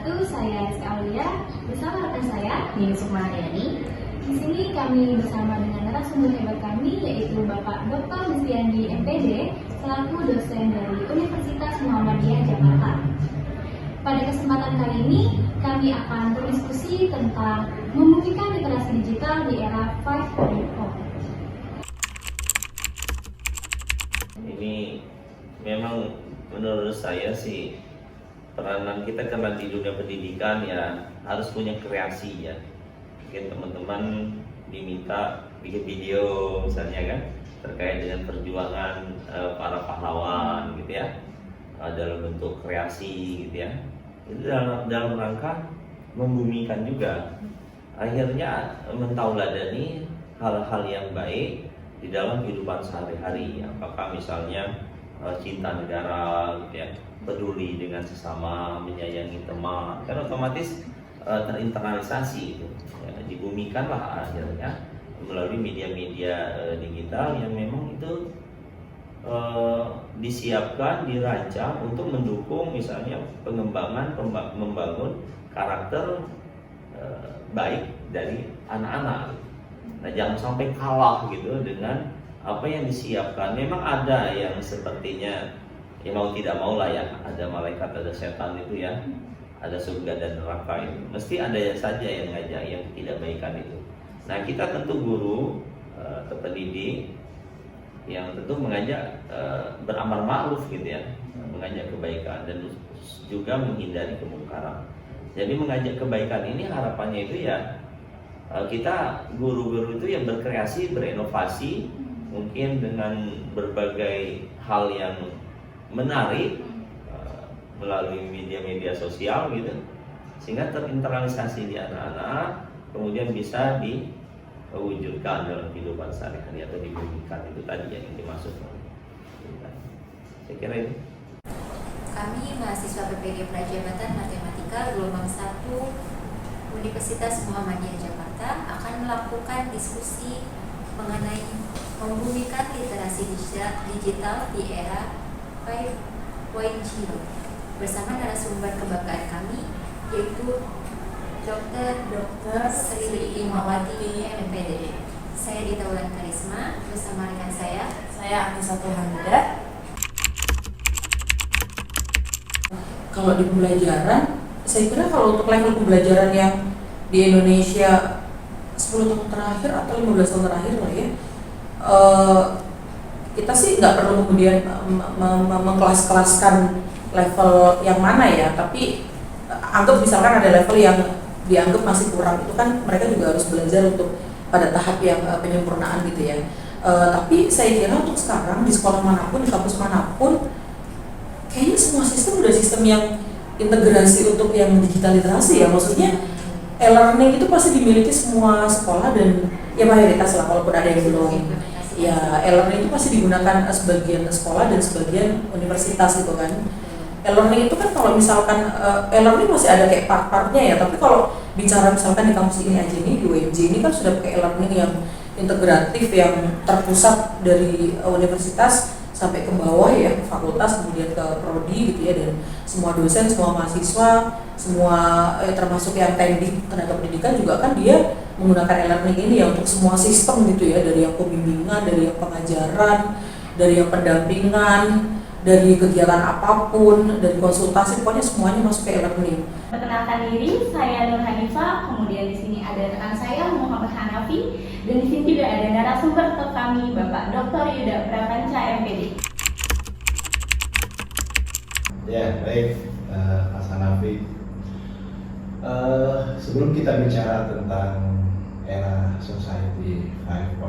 wabarakatuh. Saya Rizky Aulia bersama rekan saya Nini Sukmaryani. Di sini kami bersama dengan narasumber hebat kami yaitu Bapak Dr. Mustiandi MPD selaku dosen dari Universitas Muhammadiyah Jakarta. Pada kesempatan kali ini kami akan berdiskusi tentang membumikan literasi digital di era 5.0. Ini memang menurut saya sih peranan kita karena di dunia pendidikan ya harus punya kreasi ya. Mungkin teman-teman diminta bikin video misalnya kan terkait dengan perjuangan para pahlawan gitu ya, dalam bentuk kreasi gitu ya. Itu dalam rangka membumikan juga. Akhirnya mentauladani hal-hal yang baik di dalam kehidupan sehari-hari. Apakah misalnya cinta negara gitu ya, peduli dengan sesama, menyayangi teman, kan otomatis terinternalisasi itu ya, dibumikanlah akhirnya melalui media-media digital yang memang itu disiapkan, dirancang untuk mendukung misalnya pengembangan, membangun karakter baik dari anak-anak. Nah, jangan sampai kalah gitu dengan apa yang disiapkan. Memang ada yang sepertinya ya mau tidak mau lah ya, ada malaikat, ada setan itu ya, ada surga dan neraka itu. Mesti ada saja yang ngajak yang tidak baikan itu. Nah, kita tentu guru atau pendidik yang tentu mengajak beramar ma'ruf gitu ya, mengajak kebaikan dan juga menghindari kemungkaran. Jadi mengajak kebaikan ini harapannya itu ya kita guru-guru itu yang berkreasi, berinovasi mungkin dengan berbagai hal yang menarik melalui media-media sosial gitu, sehingga terinternalisasi di anak-anak, kemudian bisa diwujudkan dalam kehidupan sehari-hari atau dibumikan. Itu tadi yang dimaksud. Saya kira itu. Kami mahasiswa PPG Prajabatan Matematika gelombang 1 Universitas Muhammadiyah Jakarta akan melakukan diskusi mengenai membumikan literasi digital di era 5.0 bersama narasumber kebanggaan kami yaitu Dr. Sri Imawati MPD. Saya Dita Wulan Karisma bersama rekan saya Anisatul Hamidah. Kalau di pembelajaran, saya kira kalau untuk level pembelajaran yang di Indonesia 10 tahun terakhir atau 15 tahun terakhir lah ya, kita sih nggak perlu kemudian mengkelas-kelaskan level yang mana ya, tapi anggap misalkan ada level yang dianggap masih kurang, itu kan mereka juga harus belajar untuk pada tahap yang penyempurnaan gitu ya. Tapi saya kira untuk sekarang di sekolah manapun, di kampus manapun, kayaknya semua sistem udah sistem yang integrasi untuk yang digital literasi ya, maksudnya e-learning itu pasti dimiliki semua sekolah dan ya mayoritas lah, walaupun ada yang belum. Ya, e-learning itu pasti digunakan sebagian sekolah dan sebagian universitas gitu kan. E-learning itu kan kalau misalkan e-learning masih ada kayak part-partnya ya, tapi kalau bicara misalkan di kampus ini aja nih, di UMJ ini kan sudah pakai e-learning yang integratif, yang terpusat dari universitas sampai ke bawah ya, ke fakultas, kemudian ke prodi gitu ya, dan semua dosen, semua mahasiswa, semua termasuk yang teknik tenaga pendidikan juga kan dia menggunakan e-learning ini ya untuk semua sistem gitu ya, dari yang pembimbingan, dari yang pengajaran, dari yang pendampingan, dari kegiatan apapun, dari konsultasi, pokoknya semuanya masuk ke e-learning. Perkenalkan diri, saya Nur Hanifah. Kemudian di sini ada rekan saya Muhammad Hanafi, dan di sini juga ada narasumber kami Bapak Dr. Yuda Prapanca MPD. Ya, baik, Mas Hanafi. Sebelum kita bicara tentang era society 5.0,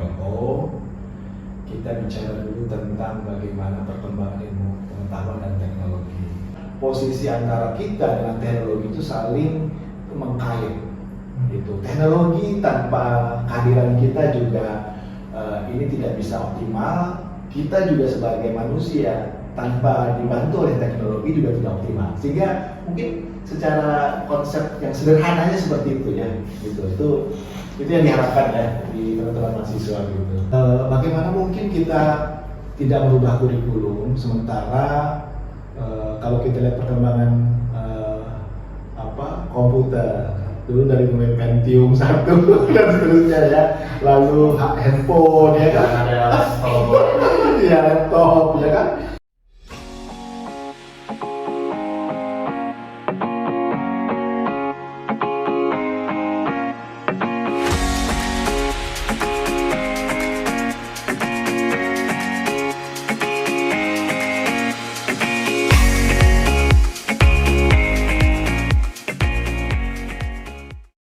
kita bicara dulu tentang bagaimana perkembangan ilmu pengetahuan dan teknologi. Posisi antara kita dengan teknologi itu saling mengkait. Gitu. Teknologi tanpa kehadiran kita juga ini tidak bisa optimal. Kita juga sebagai manusia tanpa dibantu oleh teknologi juga tidak optimal. Sehingga mungkin secara konsep yang sederhananya seperti itu ya. Gitu. Itu yang diharapkan ya di teman-teman mahasiswa gitu. Bagaimana mungkin kita tidak merubah kurikulum sementara kalau kita lihat perkembangan komputer. Dulu dari mulai Pentium 1 dan seterusnya ya. Lalu handphone ya kan. Ada laptop. Iya laptop ya kan.